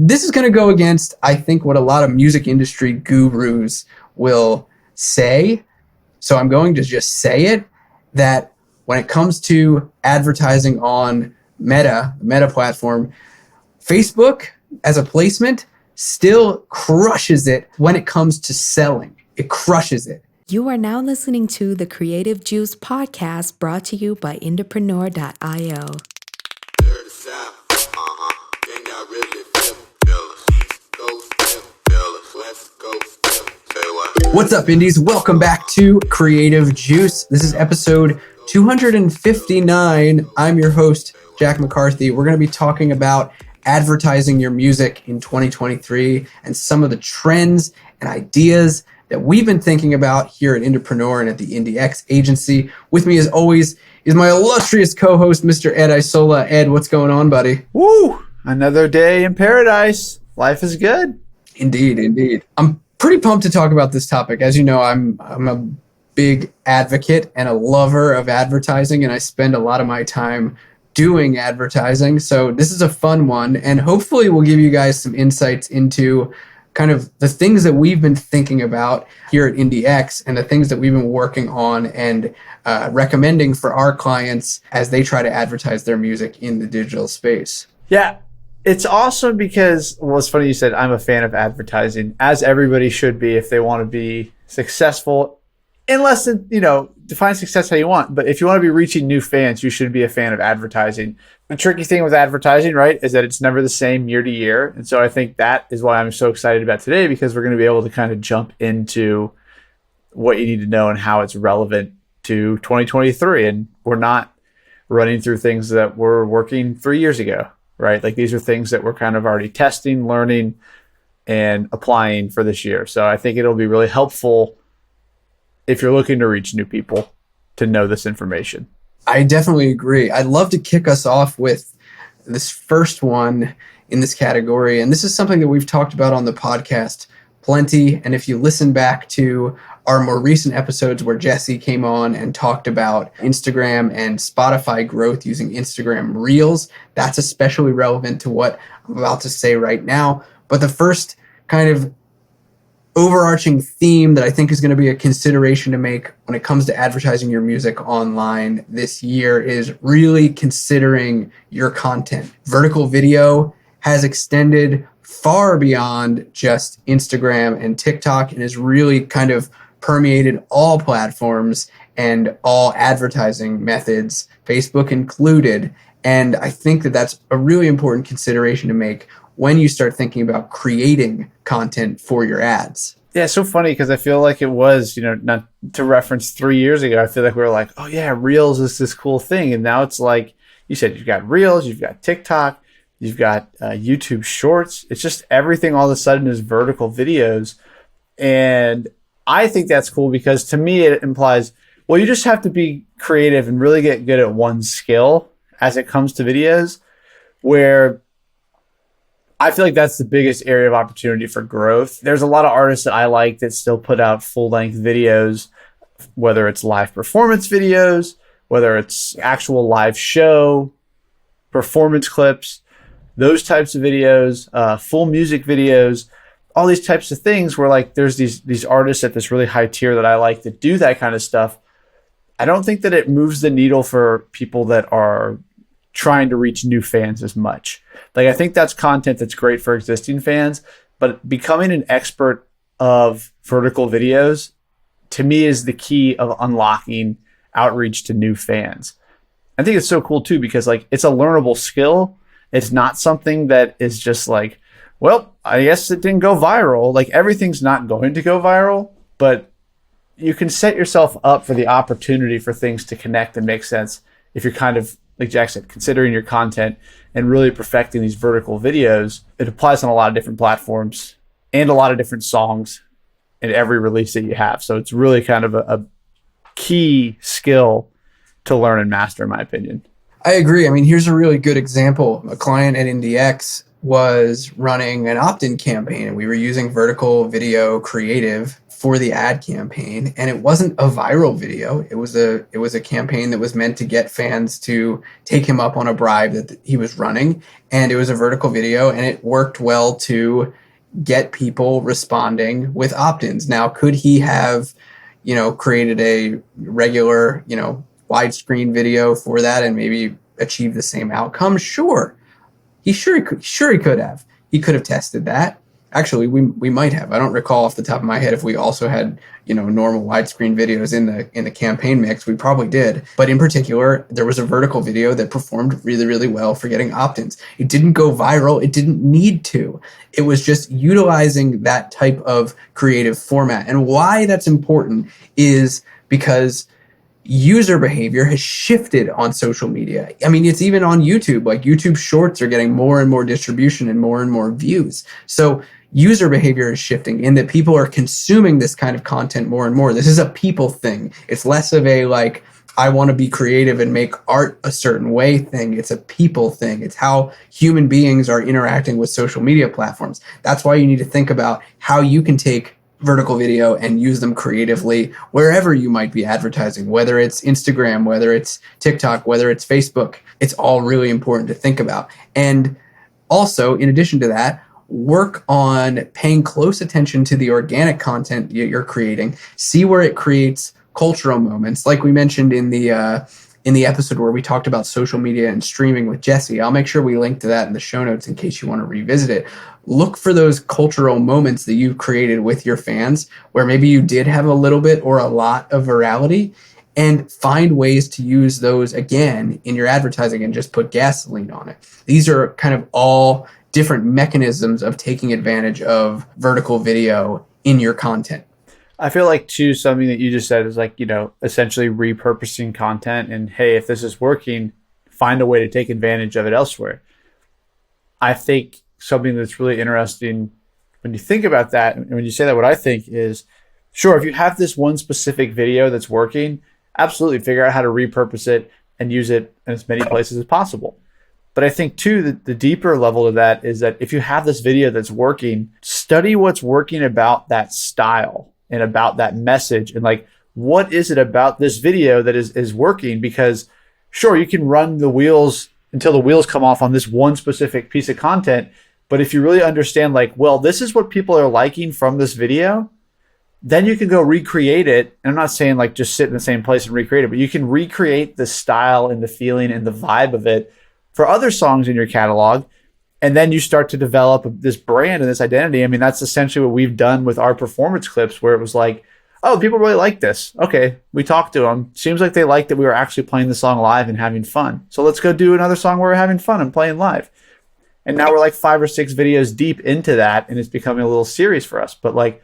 this is going to go against, I think, what a lot of music industry gurus will say. So I'm going to just say it, that when it comes to advertising on the Meta platform, Facebook as a placement still crushes it when it comes to selling. It crushes it. You are now listening to the Creative Juice podcast brought to you by Entrepreneur.io. What's up, Indies? Welcome back to Creative Juice. This is episode 259. I'm your host, Jack McCarthy. We're going to be talking about advertising your music in 2023 and some of the trends and ideas that we've been thinking about here at Entrepreneur and at the IndieX agency. With me, as always, is my illustrious co-host, Mr. Ed Isola. Ed, what's going on, buddy? Woo! Another day in paradise. Life is good. Indeed. I'm pretty pumped to talk about this topic. As you know, I'm a big advocate and a lover of advertising, and I spend a lot of my time doing advertising. So this is a fun one, and hopefully we'll give you guys some insights into kind of the things that we've been thinking about here at IndieX and the things that we've been working on and recommending for our clients as they try to advertise their music in the digital space. Yeah, it's awesome because, well, it's funny you said I'm a fan of advertising, as everybody should be if they want to be successful. Unless, define success how you want. But if you want to be reaching new fans, you should be a fan of advertising. The tricky thing with advertising, right, is that it's never the same year to year. And so I think that is why I'm so excited about today, because we're going to be able to kind of jump into what you need to know and how it's relevant to 2023. And we're not running through things that were working 3 years ago, right? Like these are things that we're kind of already testing, learning, and applying for this year. So I think it'll be really helpful if you're looking to reach new people to know this information. I definitely agree. I'd love to kick us off with this first one in this category. And this is something that we've talked about on the podcast plenty. And if you listen back to our more recent episodes where Jesse came on and talked about Instagram and Spotify growth using Instagram Reels, that's especially relevant to what I'm about to say right now. But the first kind of overarching theme that I think is going to be a consideration to make when it comes to advertising your music online this year is really considering your content. Vertical video has extended far beyond just Instagram and TikTok and has really kind of permeated all platforms and all advertising methods, Facebook included. And I think that that's a really important consideration to make when you start thinking about creating content for your ads. Yeah, it's so funny because I feel like it was, not to reference 3 years ago, I feel like we were like, oh yeah, Reels is this cool thing. And now it's like, you said, you've got Reels, you've got TikTok, you've got YouTube Shorts. It's just everything all of a sudden is vertical videos. And I think that's cool because to me it implies, well, you just have to be creative and really get good at one skill as it comes to videos, where I feel like that's the biggest area of opportunity for growth. There's a lot of artists that I like that still put out full-length videos, whether it's live performance videos, whether it's actual live show, performance clips, those types of videos, full music videos, all these types of things where like there's these artists at this really high tier that I like that do that kind of stuff. I don't think that it moves the needle for people that are trying to reach new fans as much. Like I think that's content that's great for existing fans, but becoming an expert of vertical videos to me is the key of unlocking outreach to new fans. I think it's so cool too because like it's a learnable skill. It's not something that is just like, well, I guess it didn't go viral. Like everything's not going to go viral, but you can set yourself up for the opportunity for things to connect and make sense if you're kind of, like Jack said, considering your content and really perfecting these vertical videos. It applies on a lot of different platforms and a lot of different songs in every release that you have. So it's really kind of a key skill to learn and master, in my opinion. I agree. I mean, here's a really good example. A client at IndieX was running an opt-in campaign, and we were using vertical video creative for the ad campaign, and it wasn't a viral video. It was a campaign that was meant to get fans to take him up on a bribe that he was running, and it was a vertical video, and it worked well to get people responding with opt-ins. Now, could he have, created a regular, widescreen video for that and maybe achieve the same outcome? Sure. He could have. He could have tested that. Actually, we might have. I don't recall off the top of my head if we also had, normal widescreen videos in the campaign mix. We probably did. But in particular, there was a vertical video that performed really, really well for getting opt-ins. It didn't go viral. It didn't need to. It was just utilizing that type of creative format. And why that's important is because user behavior has shifted on social media. I mean, it's even on YouTube. Like, YouTube Shorts are getting more and more distribution and more views. So user behavior is shifting in that people are consuming this kind of content more and more. This is a people thing. It's less of a like, I want to be creative and make art a certain way thing. It's a people thing. It's how human beings are interacting with social media platforms. That's why you need to think about how you can take vertical video and use them creatively wherever you might be advertising, whether it's Instagram, whether it's TikTok, whether it's Facebook. It's all really important to think about. And also, in addition to that, work on paying close attention to the organic content you're creating. See where it creates cultural moments, like we mentioned in the episode where we talked about social media and streaming with Jesse. I'll make sure we link to that in the show notes in case you want to revisit it. Look for those cultural moments that you've created with your fans where maybe you did have a little bit or a lot of virality, and find ways to use those again in your advertising and just put gasoline on it. These are kind of all different mechanisms of taking advantage of vertical video in your content. I feel like, too, something that you just said is like, essentially repurposing content, and hey, if this is working, find a way to take advantage of it elsewhere. I think something that's really interesting when you think about that, and when you say that, what I think is, sure, if you have this one specific video that's working, absolutely figure out how to repurpose it and use it in as many places as possible. But I think, too, that the deeper level of that is that if you have this video that's working, study what's working about that style and about that message, and like, what is it about this video that is working? Because sure, you can run the wheels until the wheels come off on this one specific piece of content. But if you really understand, like, well, this is what people are liking from this video, then you can go recreate it. And I'm not saying like just sit in the same place and recreate it, but you can recreate the style and the feeling and the vibe of it for other songs in your catalog. And then you start to develop this brand and this identity. I mean, that's essentially what we've done with our performance clips, where it was like, oh, people really like this. Okay, we talked to them. Seems like they liked that we were actually playing the song live and having fun. So let's go do another song where we're having fun and playing live. And now we're like 5 or 6 videos deep into that, and it's becoming a little serious for us. But like,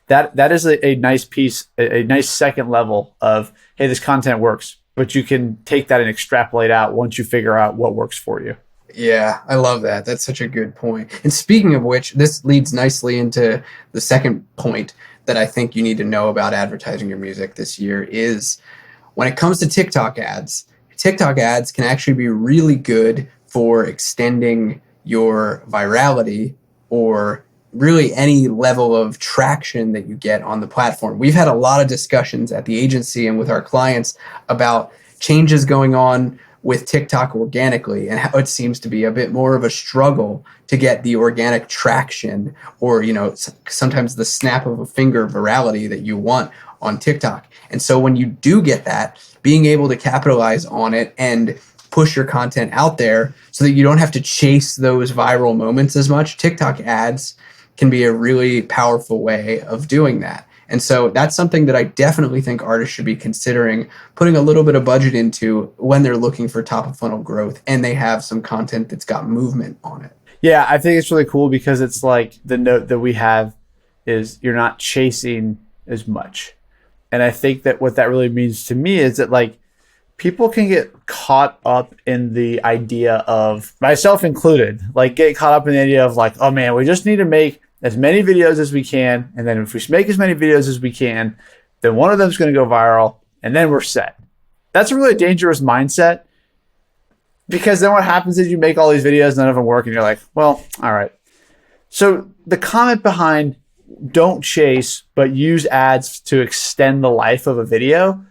that is a nice piece, a nice second level of, hey, this content works. But you can take that and extrapolate out once you figure out what works for you. Yeah, I love that. That's such a good point. And speaking of which, this leads nicely into the second point that I think you need to know about advertising your music this year is when it comes to TikTok ads can actually be really good for extending your virality or really any level of traction that you get on the platform. We've had a lot of discussions at the agency and with our clients about changes going on with TikTok organically and how it seems to be a bit more of a struggle to get the organic traction or, sometimes the snap of a finger virality that you want on TikTok. And so when you do get that, being able to capitalize on it and push your content out there so that you don't have to chase those viral moments as much, TikTok ads can be a really powerful way of doing that. And so that's something that I definitely think artists should be considering putting a little bit of budget into when they're looking for top of funnel growth and they have some content that's got movement on it. Yeah, I think it's really cool because it's like the note that we have is you're not chasing as much. And I think that what that really means to me is that like people can get caught up in the idea of, myself included, like get caught up in the idea of like, oh man, we just need to make as many videos as we can, and then if we make as many videos as we can, then one of them is going to go viral, and then we're set. That's a really dangerous mindset. Because then what happens is you make all these videos, none of them work, and you're like, well, all right. So the comment behind don't chase, but use ads to extend the life of a video,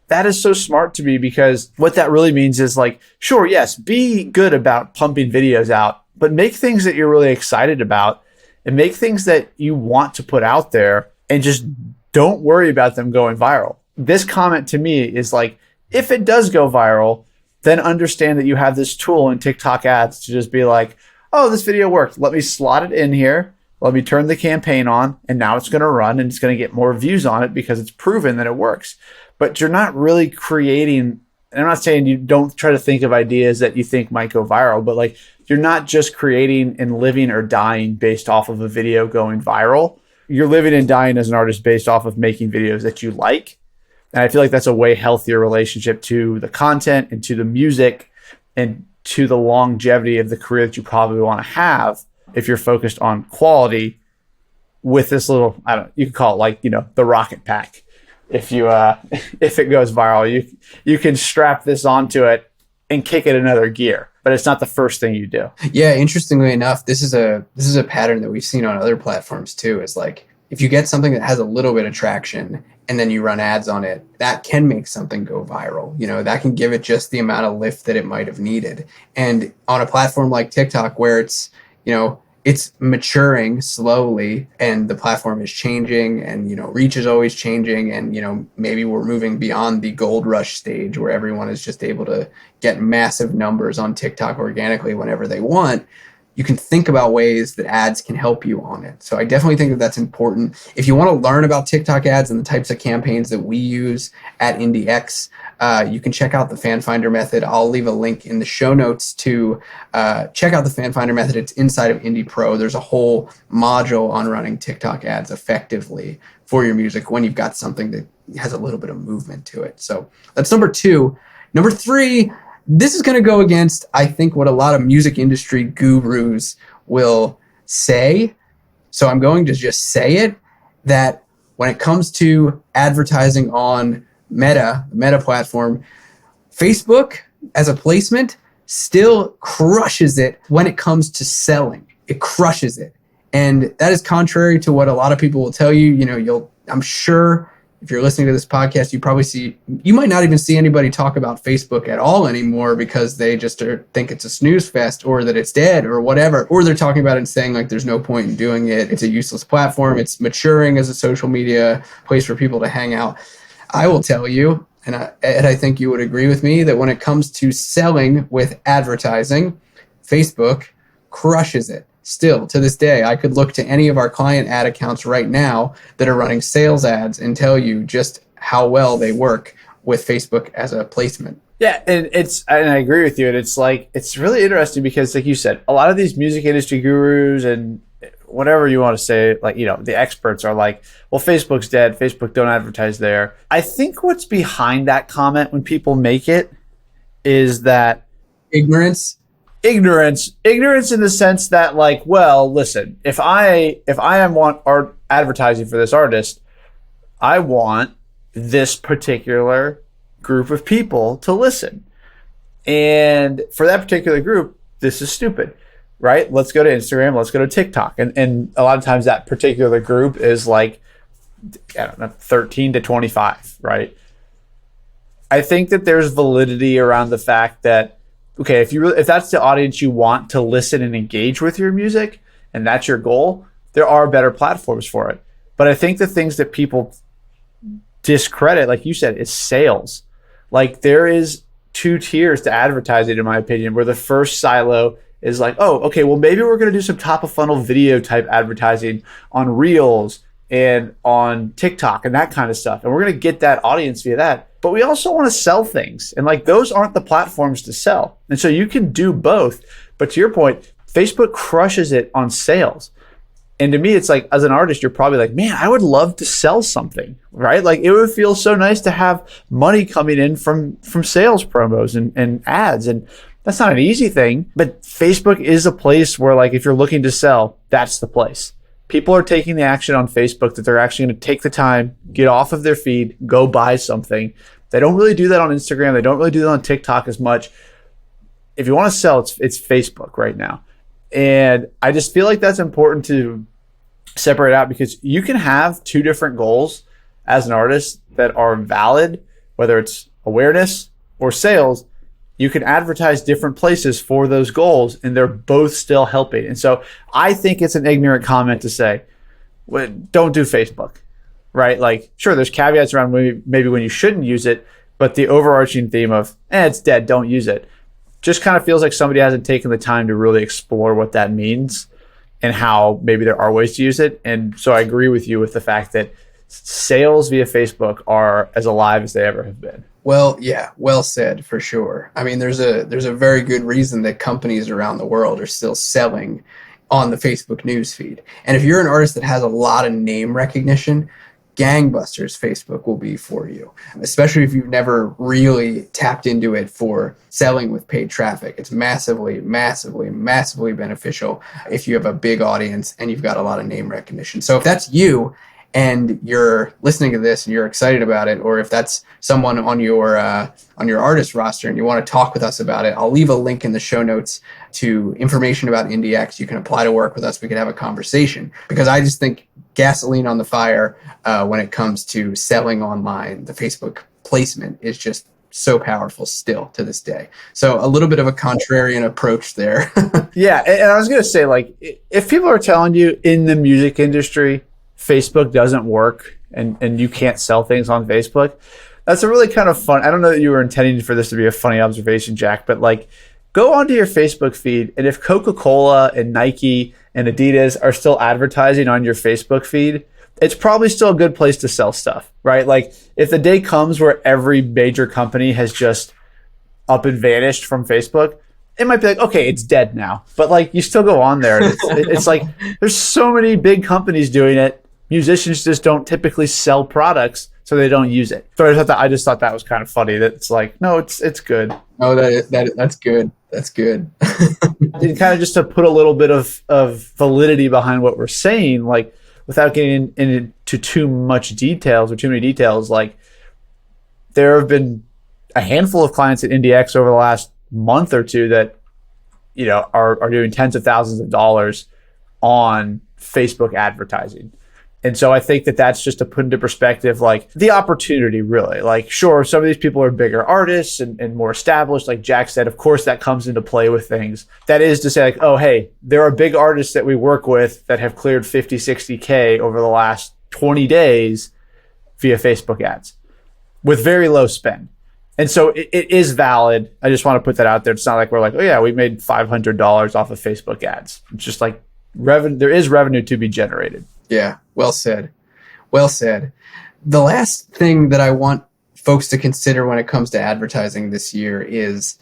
that is so smart to me, because what that really means is like, sure, yes, be good about pumping videos out, but make things that you're really excited about and make things that you want to put out there, and just don't worry about them going viral. This comment to me is like, if it does go viral, then understand that you have this tool in TikTok ads to just be like, oh, this video worked. Let me slot it in here. Let me turn the campaign on, and now it's going to run and it's going to get more views on it because it's proven that it works. But you're not really creating, and I'm not saying you don't try to think of ideas that you think might go viral, but like, you're not just creating and living or dying based off of a video going viral. You're living and dying as an artist based off of making videos that you like. And I feel like that's a way healthier relationship to the content and to the music and to the longevity of the career that you probably want to have if you're focused on quality with this little, I don't know, you can call it like, the rocket pack. If you if it goes viral, you can strap this onto it and kick it another gear, but it's not the first thing you do. Yeah, interestingly enough, this is a pattern that we've seen on other platforms too. Is like, if you get something that has a little bit of traction and then you run ads on it, that can make something go viral. That can give it just the amount of lift that it might have needed. And on a platform like TikTok, where it's, it's maturing slowly and the platform is changing and, reach is always changing. And, maybe we're moving beyond the gold rush stage where everyone is just able to get massive numbers on TikTok organically whenever they want. You can think about ways that ads can help you on it. So I definitely think that that's important. If you want to learn about TikTok ads and the types of campaigns that we use at IndieX, you can check out the Fan Finder method. I'll leave a link in the show notes to check out the Fan Finder method. It's inside of Indie Pro. There's a whole module on running TikTok ads effectively for your music when you've got something that has a little bit of movement to it. So that's number 2. Number 3, this is going to go against, I think, what a lot of music industry gurus will say. So I'm going to just say it, that when it comes to advertising on the Meta platform, Facebook as a placement still crushes it when it comes to selling. It crushes it. And that is contrary to what a lot of people will tell you. I'm sure if you're listening to this podcast, you might not even see anybody talk about Facebook at all anymore because they just think it's a snooze fest or that it's dead or whatever. Or they're talking about it and saying like there's no point in doing it. It's a useless platform. It's maturing as a social media place for people to hang out. I will tell you, and I think you would agree with me, that when it comes to selling with advertising, Facebook crushes it. Still, to this day, I could look to any of our client ad accounts right now that are running sales ads and tell you just how well they work with Facebook as a placement. Yeah, and I agree with you. And it's really interesting because, like you said, a lot of these music industry gurus and whatever you want to say, like, the experts are like, well, Facebook's dead. Facebook, don't advertise there. I think what's behind that comment when people make it is that Ignorance in the sense that, like, well, listen, if I want art advertising for this artist, I want this particular group of people to listen. And for that particular group, this is stupid, right? Let's go to Instagram, let's go to TikTok. And a lot of times that particular group is like, I don't know, 13 to 25, right? I think that there's validity around the fact that, okay, if that's the audience you want to listen and engage with your music, and that's your goal, there are better platforms for it. But I think the things that people discredit, like you said, is sales. Like, there is 2 tiers to advertising, in my opinion, where the first silo is like, oh, okay, well, maybe we're going to do some top of funnel video type advertising on Reels and on TikTok and that kind of stuff. And we're going to get that audience via that. But we also want to sell things. And like, those aren't the platforms to sell. And so you can do both. But to your point, Facebook crushes it on sales. And to me, it's like, as an artist, you're probably like, man, I would love to sell something, right? Like, it would feel so nice to have money coming in from sales promos and ads. And that's not an easy thing. But Facebook is a place where, like, if you're looking to sell, that's the place. People are taking the action on Facebook that they're actually going to take the time, get off of their feed, go buy something. They don't really do that on Instagram. They don't really do that on TikTok as much. if you want to sell, it's Facebook right now. And I just feel like that's important to separate out, because you can have two different goals as an artist that are valid, whether it's awareness or sales. You can advertise different places for those goals, and they're both still helping. And so I think it's an ignorant comment to say, well, don't do Facebook, right? Like, sure, there's caveats around maybe when you shouldn't use it, but the overarching theme of, it's dead, don't use it, just kind of feels like somebody hasn't taken the time to really explore what that means and how maybe there are ways to use it. And so I agree with you with the fact that sales via Facebook are as alive as they ever have been. Well, yeah, well said, for sure. I mean, there's a very good reason that companies around the world are still selling on the Facebook newsfeed. And if you're an artist that has a lot of name recognition, gangbusters Facebook will be for you, especially if you've never really tapped into it for selling with paid traffic. It's massively, massively, massively beneficial if you have a big audience and you've got a lot of name recognition. So if that's you and you're listening to this and you're excited about it, or if that's someone on your artist roster and you want to talk with us about it, I'll leave a link in the show notes to information about IndieX. You can apply to work with us. We can have a conversation, because I just think gasoline on the fire when it comes to selling online. The Facebook placement is just so powerful still to this day. So a little bit of a contrarian approach there. Yeah. And I was going to say, like, if people are telling you in the music industry, Facebook doesn't work and you can't sell things on Facebook, that's a really kind of fun. I don't know that you were intending for this to be a funny observation, Jack, but like, go onto your Facebook feed, and if Coca-Cola and Nike and Adidas are still advertising on your Facebook feed, it's probably still a good place to sell stuff, right? Like, if the day comes where every major company has just up and vanished from Facebook, it might be like, okay, it's dead now. But like, you still go on there. And it's like, there's so many big companies doing it. Musicians just don't typically sell products, so they don't use it. So I just thought that was kind of funny. That it's like, no, it's good. Oh, that's good. That's good. And kind of just to put a little bit of validity behind what we're saying, like, without getting into too much details or too many details, like, there have been a handful of clients at IndieX over the last month or two that, you know, are doing tens of thousands of dollars on Facebook advertising. And so I think that that's just to put into perspective, like, the opportunity, really. Like, sure, some of these people are bigger artists and more established. Like Jack said, of course, that comes into play with things. That is to say, like, oh, hey, there are big artists that we work with that have cleared 50, 60K over the last 20 days via Facebook ads with very low spend. And so it is valid. I just want to put that out there. It's not like we're like, oh, yeah, we made $500 off of Facebook ads. It's just like, there is revenue to be generated. Yeah, well said. Well said. The last thing that I want folks to consider when it comes to advertising this year is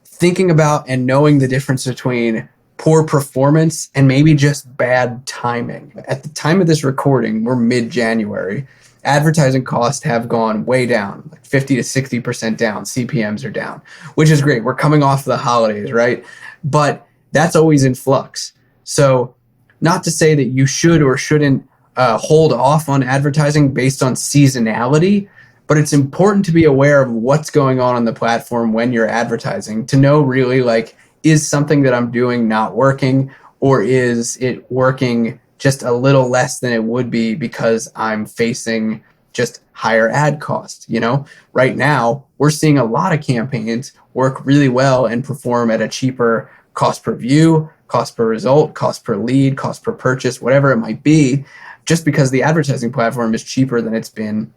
thinking about and knowing the difference between poor performance and maybe just bad timing. At the time of this recording, we're mid-January. Advertising costs have gone way down, like 50 to 60% down. CPMs are down, which is great. We're coming off the holidays, right? But that's always in flux. So not to say that you should or shouldn't hold off on advertising based on seasonality, but it's important to be aware of what's going on the platform when you're advertising, to know really, like, is something that I'm doing not working, or is it working just a little less than it would be because I'm facing just higher ad costs. You know, right now we're seeing a lot of campaigns work really well and perform at a cheaper cost per view, cost per result, cost per lead, cost per purchase, whatever it might be, just because the advertising platform is cheaper than it's been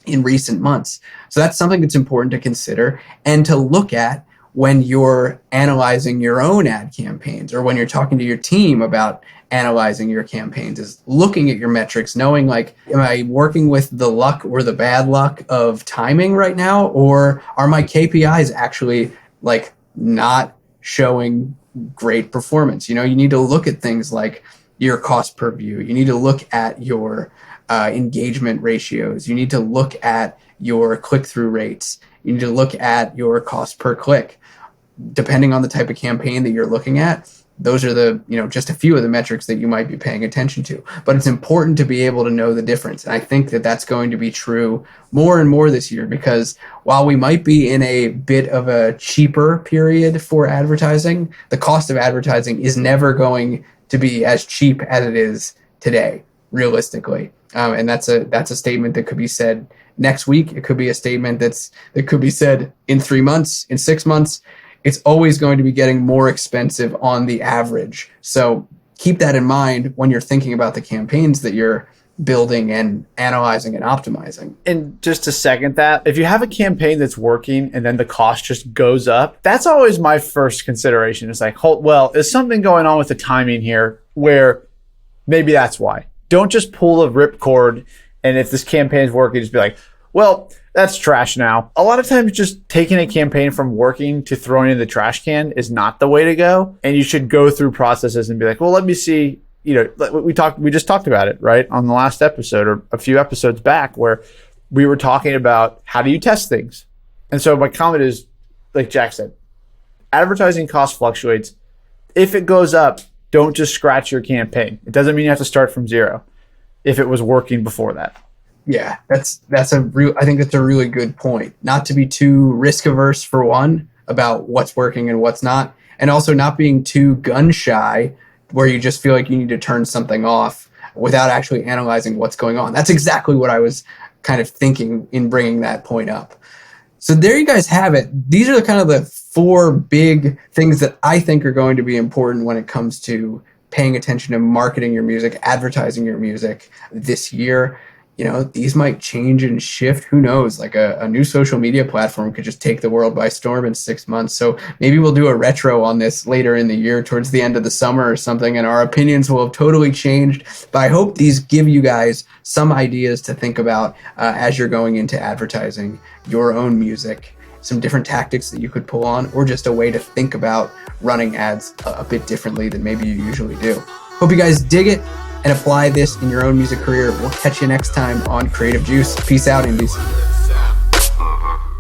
in recent months. So that's something that's important to consider and to look at when you're analyzing your own ad campaigns, or when you're talking to your team about analyzing your campaigns, is looking at your metrics, knowing, like, am I working with the luck or the bad luck of timing right now? Or are my KPIs actually, like, not showing great performance? You know, you need to look at things like your cost per view. You need to look at your engagement ratios. You need to look at your click-through rates. You need to look at your cost per click. Depending on the type of campaign that you're looking at, those are the, just a few of the metrics that you might be paying attention to. But it's important to be able to know the difference. And I think that that's going to be true more and more this year, because while we might be in a bit of a cheaper period for advertising, the cost of advertising is never going to be as cheap as it is today, realistically. And that's a statement that could be said next week. It could be a statement that could be said in 3 months, in 6 months. It's always going to be getting more expensive on the average. So keep that in mind when you're thinking about the campaigns that you're building and analyzing and optimizing. And just to second that, if you have a campaign that's working and then the cost just goes up, that's always my first consideration. It's like, well, is something going on with the timing here where maybe that's why? Don't just pull a ripcord, and if this campaign is working, just be like, well, that's trash now. A lot of times just taking a campaign from working to throwing it in the trash can is not the way to go. And you should go through processes and be like, well, let me see, we just talked about it, right? On the last episode or a few episodes back, where we were talking about how do you test things. And so my comment is, like Jack said, advertising cost fluctuates. If it goes up, don't just scratch your campaign. It doesn't mean you have to start from zero if it was working before that. Yeah, I think that's a really good point. Not to be too risk averse, for one, about what's working and what's not, and also not being too gun shy where you just feel like you need to turn something off without actually analyzing what's going on. That's exactly what I was kind of thinking in bringing that point up. So there you guys have it. These are kind of the 4 big things that I think are going to be important when it comes to paying attention to marketing your music, advertising your music this year. These might change and shift. Who knows? Like a new social media platform could just take the world by storm in 6 months. So maybe we'll do a retro on this later in the year, towards the end of the summer or something, and our opinions will have totally changed. But I hope these give you guys some ideas to think about as you're going into advertising your own music, some different tactics that you could pull on, or just a way to think about running ads a bit differently than maybe you usually do. Hope you guys dig it and apply this in your own music career. We'll catch you next time on Creative Juice. Peace out, Indies.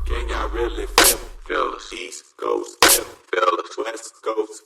Can y'all really feel the East Coast, feel the West Coast?